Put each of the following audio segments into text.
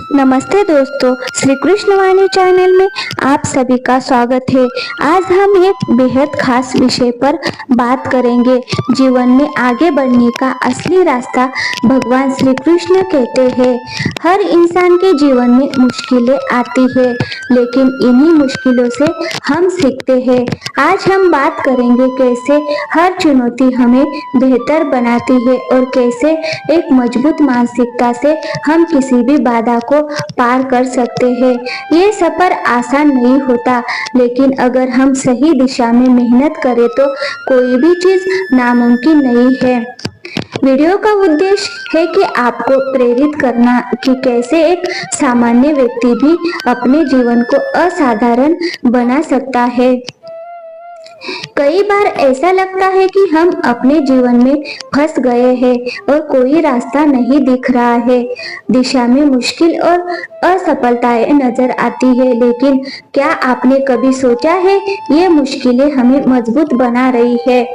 नमस्ते दोस्तों, श्री कृष्ण वाणी चैनल में आप सभी का स्वागत है। आज हम एक बेहद खास विषय पर बात करेंगे। जीवन में आगे बढ़ने का असली रास्ता भगवान श्री कृष्ण कहते हैं। हर इंसान के जीवन में मुश्किलें आती है, लेकिन इन्हीं मुश्किलों से हम सीखते हैं। आज हम बात करेंगे कैसे हर चुनौती हमें बेहतर बनाती है और कैसे एक मजबूत मानसिकता से हम किसी भी बाधा को पार कर सकते हैं। ये सफर आसान नहीं होता, लेकिन अगर हम सही दिशा में मेहनत करें तो कोई भी चीज नामुमकिन नहीं है। वीडियो का उद्देश्य है कि आपको प्रेरित करना कि कैसे एक सामान्य व्यक्ति भी अपने जीवन को असाधारण बना सकता है। कई बार ऐसा लगता है कि हम अपने जीवन में फंस गए हैं और कोई रास्ता नहीं दिख रहा है। दिशा में मुश्किल और असफलताएं नजर आती है, लेकिन क्या आपने कभी सोचा है ये मुश्किलें हमें मजबूत बना रही है?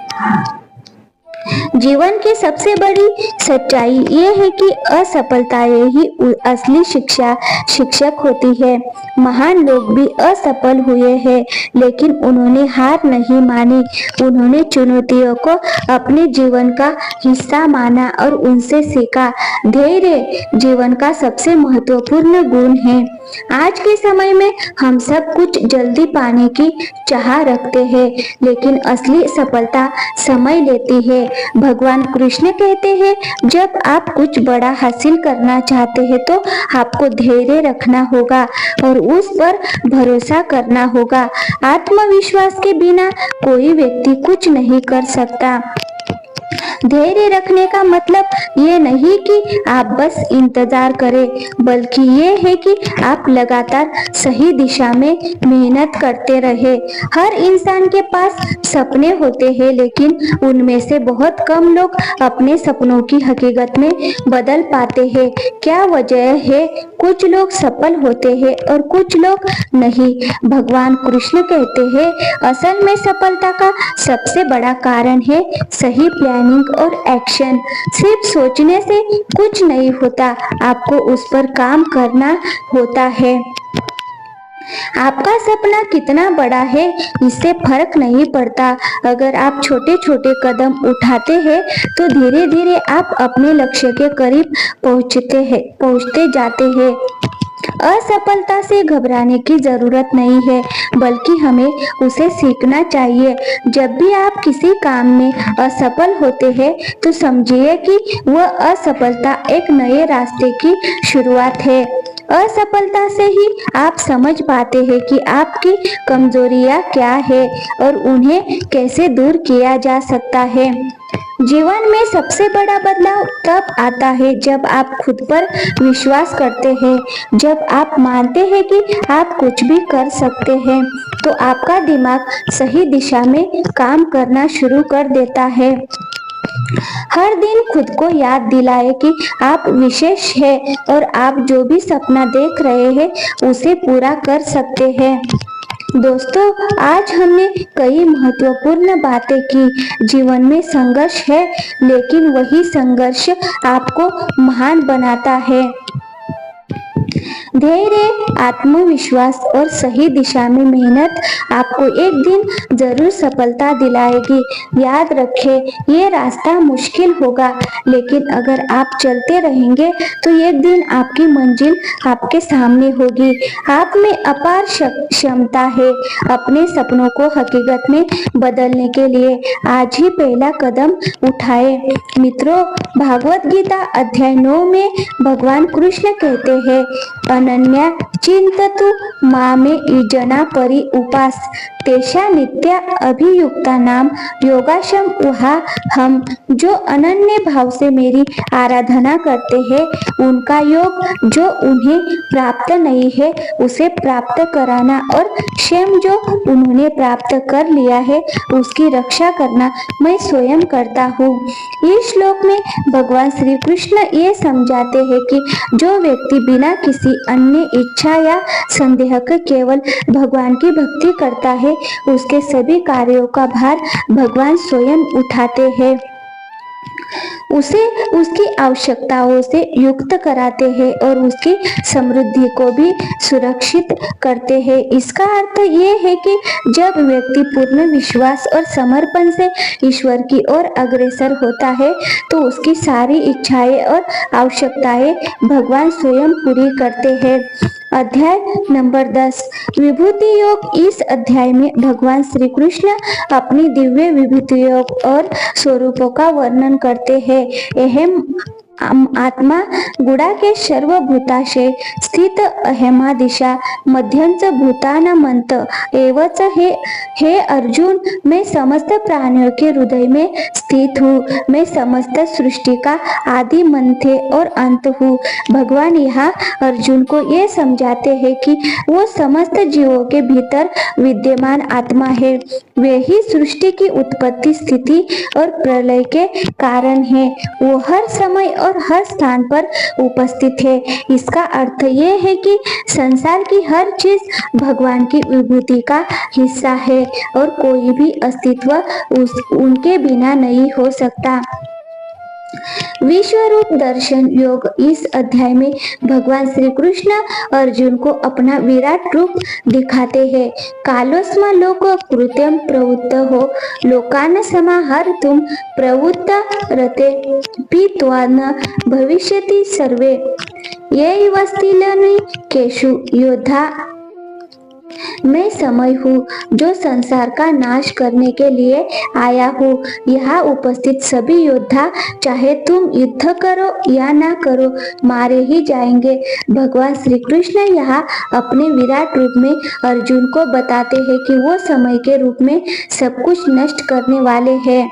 जीवन की सबसे बड़ी सच्चाई ये है कि असफलताएं ही असली शिक्षक होती है। महान लोग भी असफल हुए हैं, लेकिन उन्होंने हार नहीं मानी। उन्होंने चुनौतियों को अपने जीवन का हिस्सा माना और उनसे सीखा। धैर्य जीवन का सबसे महत्वपूर्ण गुण है। आज के समय में हम सब कुछ जल्दी पाने की चाह रखते हैं, लेकिन असली सफलता समय लेती है। भगवान कृष्ण कहते हैं, जब आप कुछ बड़ा हासिल करना चाहते हैं तो आपको धैर्य रखना होगा और उस पर भरोसा करना होगा। आत्मविश्वास के बिना कोई व्यक्ति कुछ नहीं कर सकता। धैर्य रखने का मतलब ये नहीं कि आप बस इंतजार करें, बल्कि ये है कि आप लगातार सही दिशा में मेहनत करते रहे। हर इंसान के पास सपने होते हैं, लेकिन उनमें से बहुत कम लोग अपने सपनों की हकीकत में बदल पाते हैं। क्या वजह है? कुछ लोग सफल होते हैं और कुछ लोग नहीं। भगवान कृष्ण कहते हैं, असल में सफलता का सबसे बड़ा कारण है सही प्लानिंग और एक्शन। सिर्फ सोचने से कुछ नहीं होता, आपको उस पर काम करना होता है। आपका सपना कितना बड़ा है इससे फर्क नहीं पड़ता। अगर आप छोटे छोटे कदम उठाते हैं तो धीरे धीरे आप अपने लक्ष्य के करीब पहुंचते जाते हैं। असफलता से घबराने की जरूरत नहीं है, बल्कि हमें उसे सीखना चाहिए। जब भी आप किसी काम में असफल होते हैं तो समझिए कि वह असफलता एक नए रास्ते की शुरुआत है। असफलता से ही आप समझ पाते हैं कि आपकी कमजोरियां क्या है और उन्हें कैसे दूर किया जा सकता है। जीवन में सबसे बड़ा बदलाव तब आता है जब आप खुद पर विश्वास करते हैं। जब आप मानते हैं कि आप कुछ भी कर सकते हैं, तो आपका दिमाग सही दिशा में काम करना शुरू कर देता है। हर दिन खुद को याद दिलाए कि आप विशेष हैं और आप जो भी सपना देख रहे हैं उसे पूरा कर सकते हैं। दोस्तों, आज हमने कई महत्वपूर्ण बातें की। जीवन में संघर्ष है, लेकिन वही संघर्ष आपको महान बनाता है। धैर्य, आत्मविश्वास और सही दिशा में मेहनत आपको एक दिन जरूर सफलता दिलाएगी। याद रखें, ये रास्ता मुश्किल होगा, लेकिन अगर आप चलते रहेंगे तो एक दिन आपकी मंजिल आपके सामने होगी। आप में अपार क्षमता है अपने सपनों को हकीकत में बदलने के लिए। आज ही पहला कदम उठाए। मित्रों, भागवत गीता अध्याय 9 में भगवान कृष्ण कहते हैं, अनन्या चिंततु मामे जना परि उपास तेषा नित्या अभियुक्ता नाम योगाशम उहा हम। जो अनन्य भाव से मेरी आराधना करते हैं, उनका योग जो उन्हें प्राप्त नहीं है उसे प्राप्त कराना और क्षेम जो उन्होंने प्राप्त कर लिया है उसकी रक्षा करना मैं स्वयं करता हूँ। इस श्लोक में भगवान श्री कृष्ण ये समझाते हैं कि जो व्यक्ति बिना किसी अन्य इच्छा या संदेह के केवल भगवान की भक्ति करता है, उसके सभी कार्यों का भार भगवान स्वयं उठाते हैं। उसे उसकी आवश्यकताओं से युक्त कराते हैं और उसकी समृद्धि को भी सुरक्षित करते हैं। इसका अर्थ ये है कि जब व्यक्ति पूर्ण विश्वास और समर्पण से ईश्वर की ओर अग्रसर होता है तो उसकी सारी इच्छाएं और आवश्यकताएं भगवान स्वयं पूरी करते हैं। अध्याय नंबर 10 विभूति योग। इस अध्याय में भगवान श्री कृष्ण अपनी दिव्य विभूतियों और स्वरूपों का वर्णन करते हैं। अहम आत्मा गुड़ा के सर्वभूताशे स्थित अहमा दिशा मध्यंच भूतानामंत एवच हे अर्जुन, मैं समस्त प्राणियों के हृदय में स्थित हूँ। मैं समस्त सृष्टि का आदि मध्य और अंत हूँ। भगवान यहाँ अर्जुन को ये समझाते हैं कि वो समस्त जीवों के भीतर विद्यमान आत्मा है। वे ही सृष्टि की उत्पत्ति, स्थिति और प्रलय के कारण है। वो हर समय और हर स्थान पर उपस्थित है। इसका अर्थ ये है कि संसार की हर चीज भगवान की विभूति का हिस्सा है और कोई भी अस्तित्व उनके बिना नहीं हो सकता। विश्वरूप दर्शन योग। इस अध्याय में भगवान श्री कृष्ण अर्जुन को अपना विराट रूप दिखाते हैं। कालोस्मा लोक कृत्यम प्रवृत्त हो लोकान समाहर तुम प्रवृत्त रते पीत्वान भविष्यति सर्वे ये वस्तिलनि केशु योद्धा। मैं समय हूँ जो संसार का नाश करने के लिए आया हूँ। यहाँ उपस्थित सभी योद्धा चाहे तुम युद्ध करो या ना करो मारे ही जाएंगे। भगवान श्री कृष्ण यहाँ अपने विराट रूप में अर्जुन को बताते हैं कि वो समय के रूप में सब कुछ नष्ट करने वाले हैं।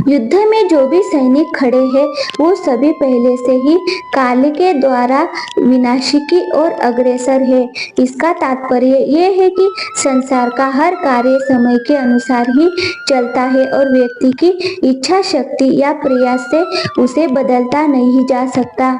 युद्ध में जो भी सैनिक खड़े हैं वो सभी पहले से ही काल के द्वारा विनाशी और अग्रसर है। इसका तात्पर्य ये है कि संसार का हर कार्य समय के अनुसार ही चलता है और व्यक्ति की इच्छा शक्ति या प्रयास से उसे बदलता नहीं जा सकता।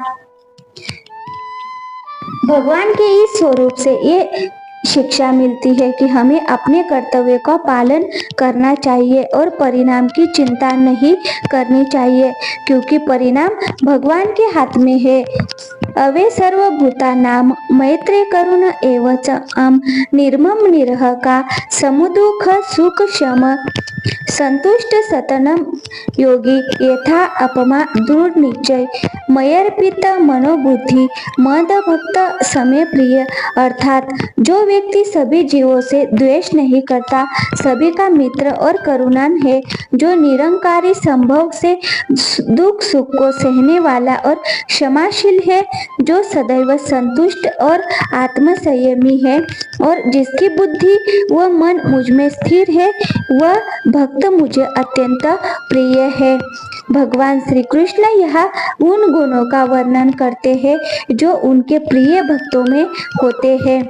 भगवान के इस स्वरूप से ये शिक्षा मिलती है कि हमें अपने कर्तव्य का पालन करना चाहिए और परिणाम की चिंता नहीं करनी चाहिए, क्योंकि परिणाम भगवान के हाथ में है। अवे सर्वभूतानां मैत्री करुण एवच निर्मम निरह का समुदुख सुख शम संतुष्ट सतनम योगी यथा अपमा दृढ़ निश्चय मयर्पित मनोबुद्धि मद भक्त समय प्रिय। अर्थात जो व्यक्ति सभी जीवों से द्वेष नहीं करता, सभी का मित्र और करुणान है, जो निरंकारी संभव से दुख सुख को सहने वाला और क्षमाशील है, जो सदैव संतुष्ट और आत्मसंयमी है और जिसकी बुद्धि व मन मुझ में स्थिर है, वह भक्त मुझे अत्यंत प्रिय है। भगवान श्री कृष्ण यहाँ उन गुणों का वर्णन करते हैं जो उनके प्रिय भक्तों में होते हैं।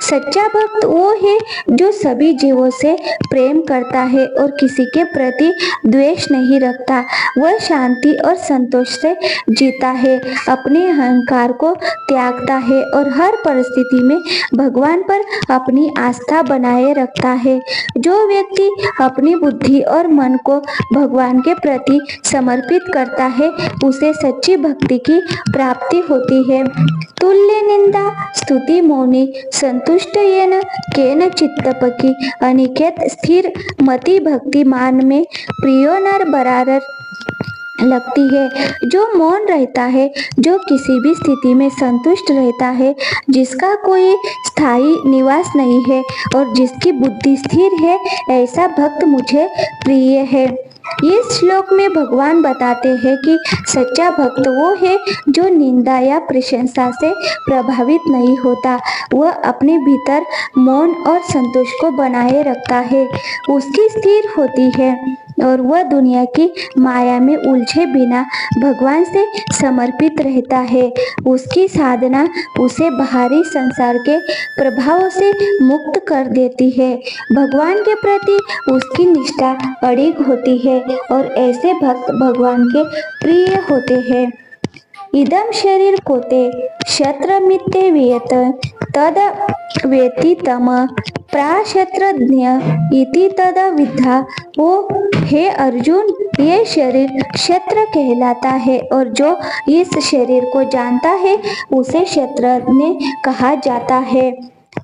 सच्चा भक्त वो है जो सभी जीवों से प्रेम करता है और किसी के प्रति द्वेष नहीं रखता। वह शांति और संतोष से जीता है, अपने अहंकार को त्यागता है और हर परिस्थिति में भगवान पर अपनी आस्था बनाए रखता है। जो व्यक्ति अपनी बुद्धि और मन को भगवान के प्रति समर्पित करता है, उसे सच्ची भक्ति की प्राप्ति होती है। तुल्य निंदा स्तुति मौनी संतुष्ट येन केन चित्तपकी अनिकेत स्थिर मति भक्ति मान में प्रियो नर बराबर लगती है। जो मौन रहता है, जो किसी भी स्थिति में संतुष्ट रहता है, जिसका कोई स्थायी निवास नहीं है और जिसकी बुद्धि स्थिर है, ऐसा भक्त मुझे प्रिय है। इस श्लोक में भगवान बताते हैं कि सच्चा भक्त वो है जो निंदा या प्रशंसा से प्रभावित नहीं होता। वह अपने भीतर मौन और संतोष को बनाए रखता है, उसकी स्थिर होती है और वह दुनिया की माया में उलझे बिना भगवान से समर्पित रहता है। उसकी साधना उसे बाहरी संसार के प्रभावों से मुक्त कर देती है। भगवान के प्रति उसकी निष्ठा अडिग होती है और ऐसे भक्त भगवान के प्रिय होते हैं। इदम शरीर कोते शत्रमित्ते वियत तद वेति तम प्राशत्रज्ञ इति तद विद्धा ओ हे अर्जुन, ये शरीर क्षत्र कहलाता है और जो इस शरीर को जानता है उसे क्षत्रज्ञ कहा जाता है।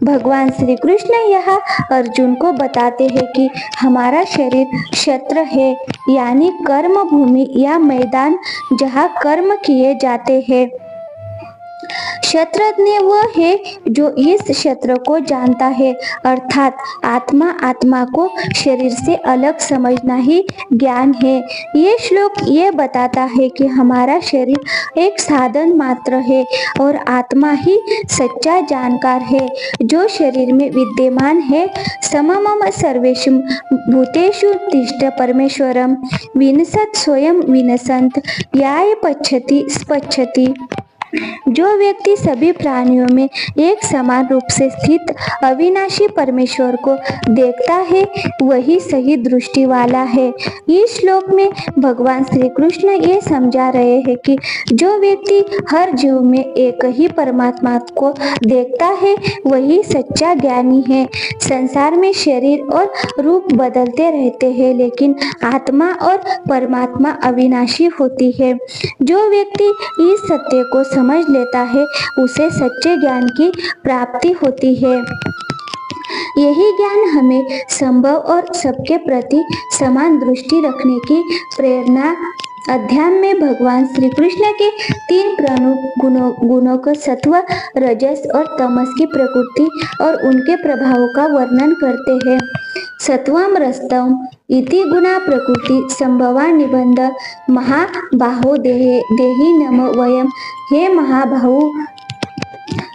भगवान श्री कृष्ण यह अर्जुन को बताते हैं कि हमारा शरीर क्षत्र है, यानी कर्म भूमि या मैदान जहाँ कर्म किए जाते हैं। क्षत्रज्ञ वह है जो इस क्षेत्र को जानता है, अर्थात आत्मा को शरीर से अलग समझना ही ज्ञान है। ये श्लोक ये बताता है कि हमारा शरीर एक साधन मात्र है और आत्मा ही सच्चा जानकार है जो शरीर में विद्यमान है। सममम सर्वेषु भूतेषु तिष्ठ परमेश्वरम विनसत स्वयं विनसंत याय पच्छति स्पच्छति। जो व्यक्ति सभी प्राणियों में एक समान रूप से स्थित अविनाशी परमेश्वर को देखता है वही सही दृष्टि वाला है। इस श्लोक में भगवान श्री कृष्ण ये समझा रहे हैं कि जो व्यक्ति हर जीव में एक ही परमात्मा को देखता है वही सच्चा ज्ञानी है। संसार में शरीर और रूप बदलते रहते हैं, लेकिन आत्मा और परमात्मा अविनाशी होती है। जो व्यक्ति इस सत्य को समझ लेता है उसे सच्चे ज्ञान की प्राप्ति होती है। यही ज्ञान हमें संभव और सबके प्रति समान दृष्टि रखने की प्रेरणा। अध्याय में भगवान श्री कृष्ण के 3 प्रमुख गुणों को सत्व, रजस और तमस की प्रकृति और उनके प्रभावों का वर्णन करते हैं। सत्वम रजतम इति गुणा प्रकृति संभवा निबंध महाबाहो देहि नम वयम। हे महाबाहु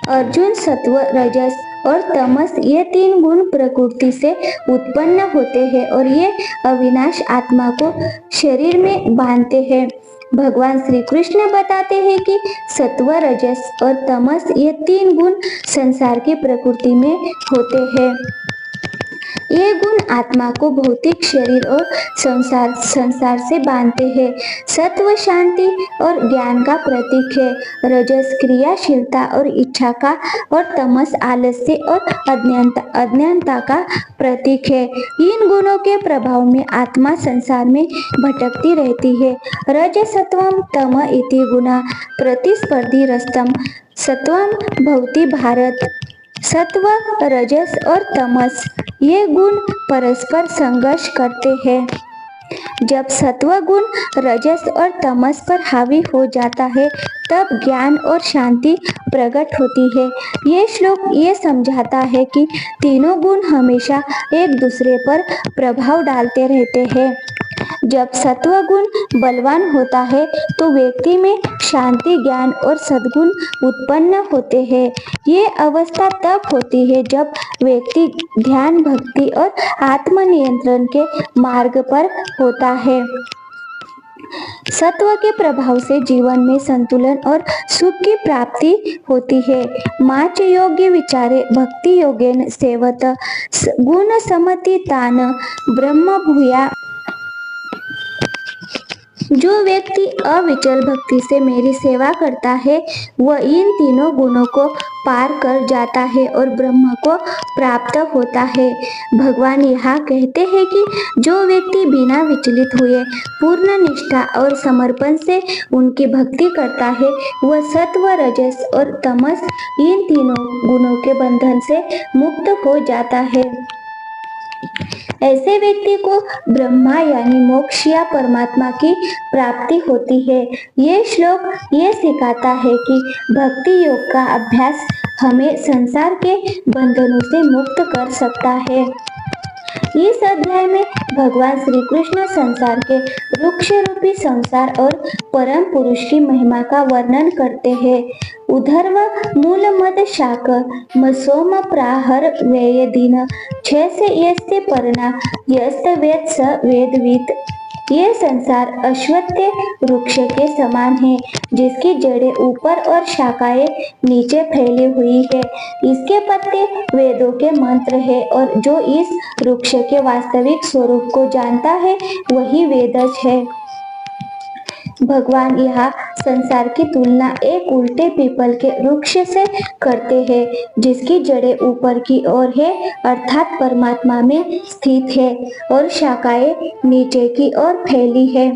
अर्जुन, सत्व, रजस और तमस ये 3 गुण प्रकृति से उत्पन्न होते हैं और ये अविनाश आत्मा को शरीर में बांधते हैं। भगवान श्री कृष्ण बताते हैं कि सत्व, रजस और तमस ये 3 गुण संसार की प्रकृति में होते हैं। ये गुण आत्मा को भौतिक शरीर और संसार से बांधते हैं। सत्व शांति और ज्ञान का प्रतीक है, रजस क्रियाशीलता और इच्छा का और तमस आलस्य और अज्ञानता का प्रतीक है। इन गुणों के प्रभाव में आत्मा संसार में भटकती रहती है। रजसत्वम तम इति गुणा प्रतिस्पर्धी रस्तम सत्वम भवति भारत। सत्व, रजस और तमस ये गुण परस्पर संघर्ष करते हैं। जब सत्व गुण रजस और तमस पर हावी हो जाता है तब ज्ञान और शांति प्रकट होती है। ये श्लोक ये समझाता है कि तीनों गुण हमेशा एक दूसरे पर प्रभाव डालते रहते हैं। जब सत्व गुण बलवान होता है तो व्यक्ति में शांति, ज्ञान और सद्गुण उत्पन्न होते हैं। ये अवस्था तब होती है जब व्यक्ति ध्यान, भक्ति और आत्मनियंत्रण के मार्ग पर होता है। सत्व के प्रभाव से जीवन में संतुलन और सुख की प्राप्ति होती है। माच योग्य विचारे भक्ति योगेन सेवत गुण समति तान ब्रह्म भूया। जो व्यक्ति अविचल भक्ति से मेरी सेवा करता है वह इन तीनों गुणों को पार कर जाता है और ब्रह्म को प्राप्त होता है। भगवान यहाँ कहते हैं कि जो व्यक्ति बिना विचलित हुए पूर्ण निष्ठा और समर्पण से उनकी भक्ति करता है वह सत्व, रजस और तमस इन तीनों गुणों के बंधन से मुक्त हो जाता है। ऐसे व्यक्ति को ब्रह्मा यानी मोक्ष या परमात्मा की प्राप्ति होती है। ये श्लोक ये सिखाता है कि भक्ति योग का अभ्यास हमें संसार के बंधनों से मुक्त कर सकता है। इस अध्याय में भगवान श्री कृष्ण संसार के वृक्ष रूपी संसार और परम पुरुष की महिमा का वर्णन करते हैं। उधर्व मूल मद शाक मसोम प्राहर वेय दिन 6 से यस्ते परना यस्त वेद स वेदवित। ये संसार अश्वत्थ वृक्ष के समान है जिसकी जड़ें ऊपर और शाखाएं नीचे फैली हुई है। इसके पत्ते वेदों के मंत्र है और जो इस वृक्ष के वास्तविक स्वरूप को जानता है वही वेदज है। भगवान यहाँ संसार की तुलना एक उल्टे पीपल के वृक्ष से करते हैं जिसकी जड़ें ऊपर की ओर है अर्थात परमात्मा में स्थित है और शाखाएं नीचे की ओर फैली है,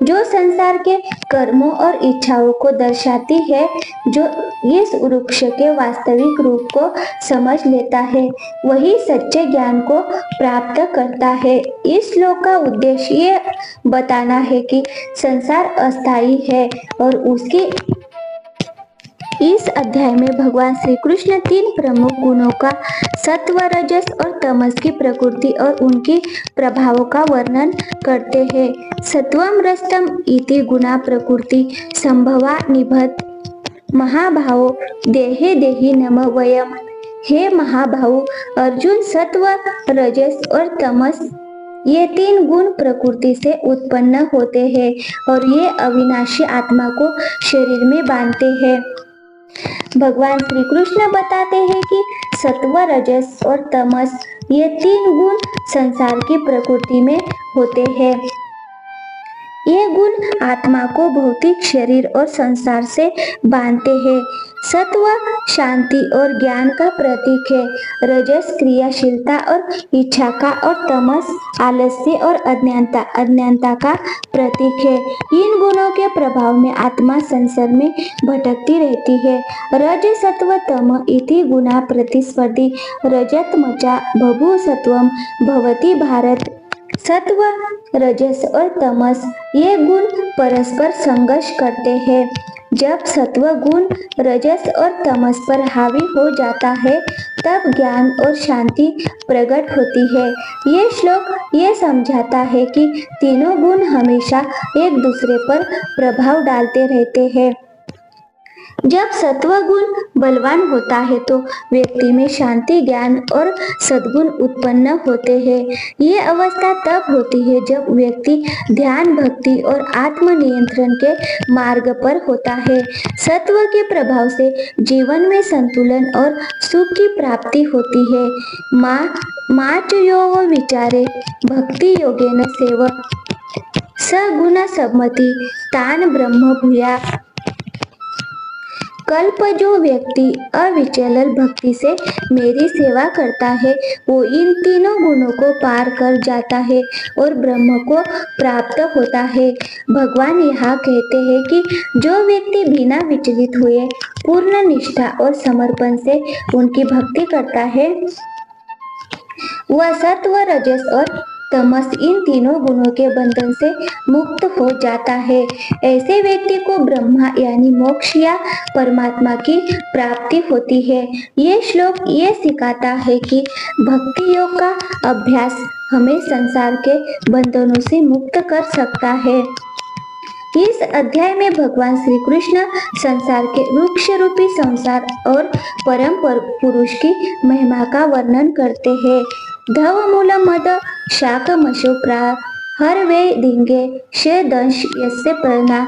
जो संसार के कर्मों और इच्छाओं को दर्शाती है। जो इस वृक्ष के वास्तविक रूप को समझ लेता है वही सच्चे ज्ञान को प्राप्त करता है। इस श्लोक का उद्देश्य ये बताना है कि संसार अस्थायी है और उसकी इस अध्याय में भगवान श्री कृष्ण तीन प्रमुख गुणों का सत्व, रजस और तमस की प्रकृति और उनकी प्रभावों का वर्णन करते हैं। सत्वम रजतम इति गुणा प्रकृति संभवा निभत महाभावो देहे देहि नम वयम। हे महाभाव अर्जुन, सत्व, रजस और तमस ये तीन गुण प्रकृति से उत्पन्न होते हैं और ये अविनाशी आत्मा को शरीर में बांधते हैं। भगवान श्री कृष्ण बताते हैं कि सत्व, रजस और तमस ये तीन गुण संसार की प्रकृति में होते हैं। ये गुण आत्मा को भौतिक शरीर और संसार से बांधते हैं। सत्व शांति और ज्ञान का प्रतीक है, रजस क्रियाशीलता और इच्छा का और तमस आलस्य और अज्ञानता का प्रतीक है। इन गुणों के प्रभाव में आत्मा संसार में भटकती रहती है। रज सत्व तम इति गुणा प्रतिस्पर्धी रजत मचा बभू सत्वम भवति भारत। सत्व, रजस और तमस ये गुण परस्पर संघर्ष करते हैं। जब सत्व गुण रजस और तमस पर हावी हो जाता है तब ज्ञान और शांति प्रकट होती है। ये श्लोक ये समझाता है कि तीनों गुण हमेशा एक दूसरे पर प्रभाव डालते रहते हैं। जब सत्व गुण बलवान होता है तो व्यक्ति में शांति, ज्ञान और सद्गुण उत्पन्न होते हैं। ये अवस्था तब होती है जब व्यक्ति ध्यान, भक्ति और आत्मनियंत्रण के मार्ग पर होता है। सत्व के प्रभाव से जीवन में संतुलन और सुख की प्राप्ति होती है। माच यो विचारे भक्ति योगेन सेव सगुण सम्मति तान ब्रह्म भूया। कल्प जो व्यक्ति अविचल भक्ति से मेरी सेवा करता है वो इन तीनों गुणों को पार कर जाता है और ब्रह्म को प्राप्त होता है। भगवान यहाँ कहते हैं कि जो व्यक्ति बिना विचलित हुए पूर्ण निष्ठा और समर्पण से उनकी भक्ति करता है वह सत्व, रजस और तमस इन तीनों गुणों के बंधन से मुक्त हो जाता है। ऐसे व्यक्ति को ब्रह्मा यानी मोक्ष या परमात्मा की प्राप्ति होती है। ये श्लोक ये सिखाता है कि भक्ति योग का अभ्यास हमें संसार के बंधनों से मुक्त कर सकता है। इस अध्याय में भगवान श्री कृष्ण संसार के वृक्ष रूपी संसार और परम पुरुष की महिमा का वर्णन करते हैं। धव मूल मद शाकमशो प्रा हर वे दिंगे शे दंश यस्य प्रणा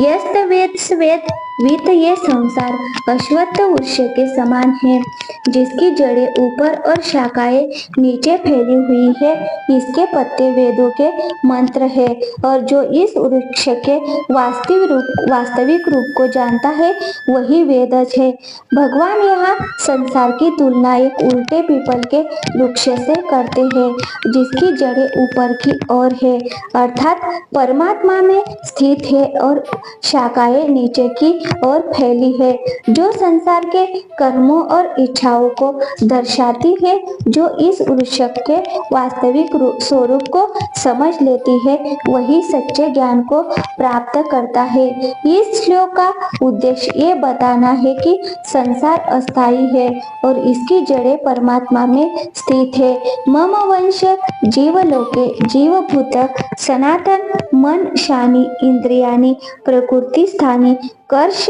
यस्त वेद स्वेद वित ये संसार अश्वत्थ वृक्ष के समान है जिसकी जड़ें ऊपर और शाखाएं नीचे फैली हुई है। इसके पत्ते वेदों के मंत्र है और जो इस वृक्ष के वास्तविक रूप को जानता है वही वेदज है। भगवान यहाँ संसार की तुलना एक उल्टे पीपल के वृक्ष से करते हैं जिसकी जड़ें ऊपर की ओर है अर्थात परमात्मा में स्थित है और शाखाएं नीचे की और फैली है, जो संसार के कर्मों और इच्छाओं को दर्शाती है। जो इस वृक्ष के वास्तविक स्वरूप को समझ लेती है वही सच्चे ज्ञान को प्राप्त करता है। इस श्लोक का उद्देश्य ये बताना है कि संसार अस्थायी है और इसकी जड़ें परमात्मा में स्थित है। मम वंश जीवलोके जीवभूत सनातन मन शानी इंद्रियानी प्रकृति स्थानी कर्ष।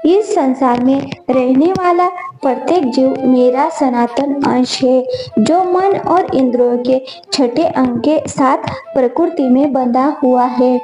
इस संसार में रहने वाला प्रत्येक जीव मेरा सनातन अंश है जो मन और इंद्रियों के छठे अंग के साथ प्रकृति में बंधा हुआ है।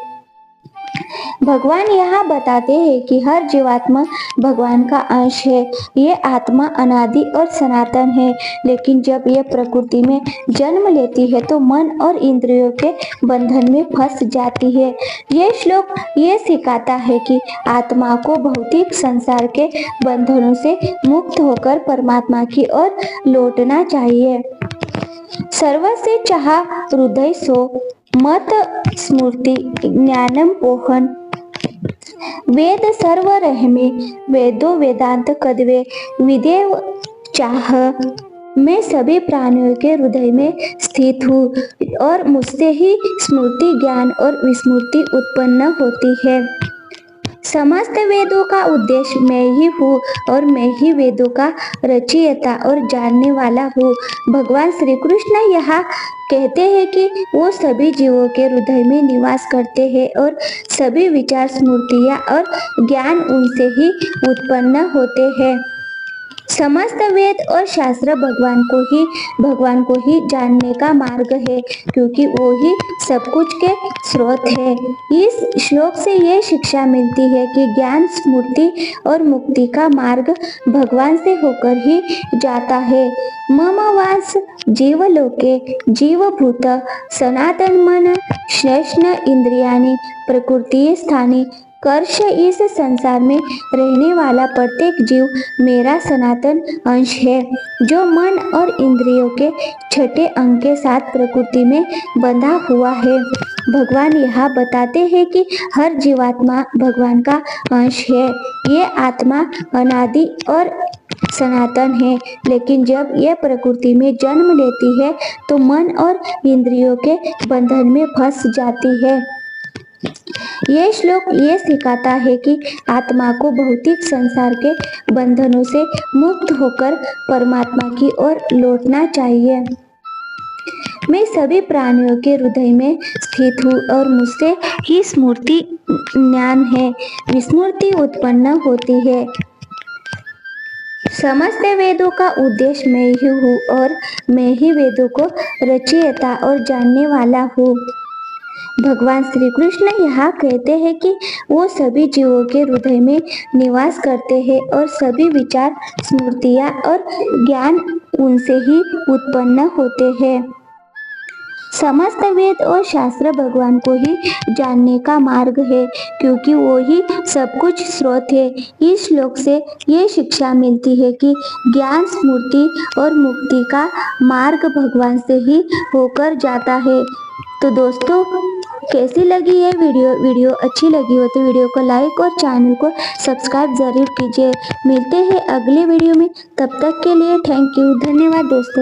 भगवान यहाँ बताते हैं कि हर जीवात्मा भगवान का अंश है। ये आत्मा अनादि और सनातन है, लेकिन जब ये प्रकृति में जन्म लेती है तो मन और इंद्रियों के बंधन में फंस जाती है। ये श्लोक ये सिखाता है कि आत्मा को भौतिक संसार के बंधनों से मुक्त होकर परमात्मा की ओर लौटना चाहिए। सर्वसे चाहा हृदय सो मत स्मृति ज्ञानम पोहन वेद सर्व रहमे वेदो वेदांत कदवे विदेव चाह। मैं सभी प्राणियों के हृदय में स्थित हूँ और मुझसे ही स्मृति ज्ञान और विस्मृति उत्पन्न होती है। समस्त वेदों का उद्देश्य मैं ही हूँ और मैं ही वेदों का रचयिता और जानने वाला हूँ। भगवान श्री कृष्ण यहाँ कहते हैं कि वो सभी जीवों के हृदय में निवास करते हैं और सभी विचार स्मृतियाँ और ज्ञान उनसे ही उत्पन्न होते हैं। समस्त वेद और शास्त्र भगवान को ही जानने का मार्ग है, क्योंकि वो ही सब कुछ के स्रोत है। इस श्लोक से ये शिक्षा मिलती है कि ज्ञान स्मृति और मुक्ति का मार्ग भगवान से होकर ही जाता है। मम वास जीवलोके जीवभूत सनातन मन शेषन इंद्रियाणि प्रकृति स्थानी कर्ष। इस संसार में रहने वाला प्रत्येक जीव मेरा सनातन अंश है, जो मन और इंद्रियों के छठे अंग के साथ प्रकृति में बंधा हुआ है। भगवान यहाँ बताते हैं कि हर जीवात्मा भगवान का अंश है। ये आत्मा अनादि और सनातन है, लेकिन जब यह प्रकृति में जन्म लेती है तो मन और इंद्रियों के बंधन में फंस जाती है। ये श्लोक ये सिखाता है कि आत्मा को भौतिक संसार के बंधनों से मुक्त होकर परमात्मा की ओर लौटना चाहिए। मैं सभी प्राणियों के हृदय में स्थित हूँ और मुझसे ही स्मृति ज्ञान है विस्मृति उत्पन्न होती है। समस्त वेदों का उद्देश्य मैं ही हूँ और मैं ही वेदों को रचयिता और जानने वाला हूँ। भगवान श्री कृष्ण यहाँ कहते हैं कि वो सभी जीवों के हृदय में निवास करते हैं और सभी विचार स्मृतियाँ और ज्ञान उनसे ही उत्पन्न होते हैं। समस्त वेद और शास्त्र भगवान को ही जानने का मार्ग है, क्योंकि वो ही सब कुछ स्रोत है। इस श्लोक से ये शिक्षा मिलती है कि ज्ञान स्मृति और मुक्ति का मार्ग भगवान से ही होकर जाता है। तो दोस्तों, कैसी लगी ये वीडियो अच्छी लगी हो तो वीडियो को लाइक और चैनल को सब्सक्राइब जरूर कीजिए। मिलते हैं अगले वीडियो में, तब तक के लिए थैंक यू, धन्यवाद दोस्तों।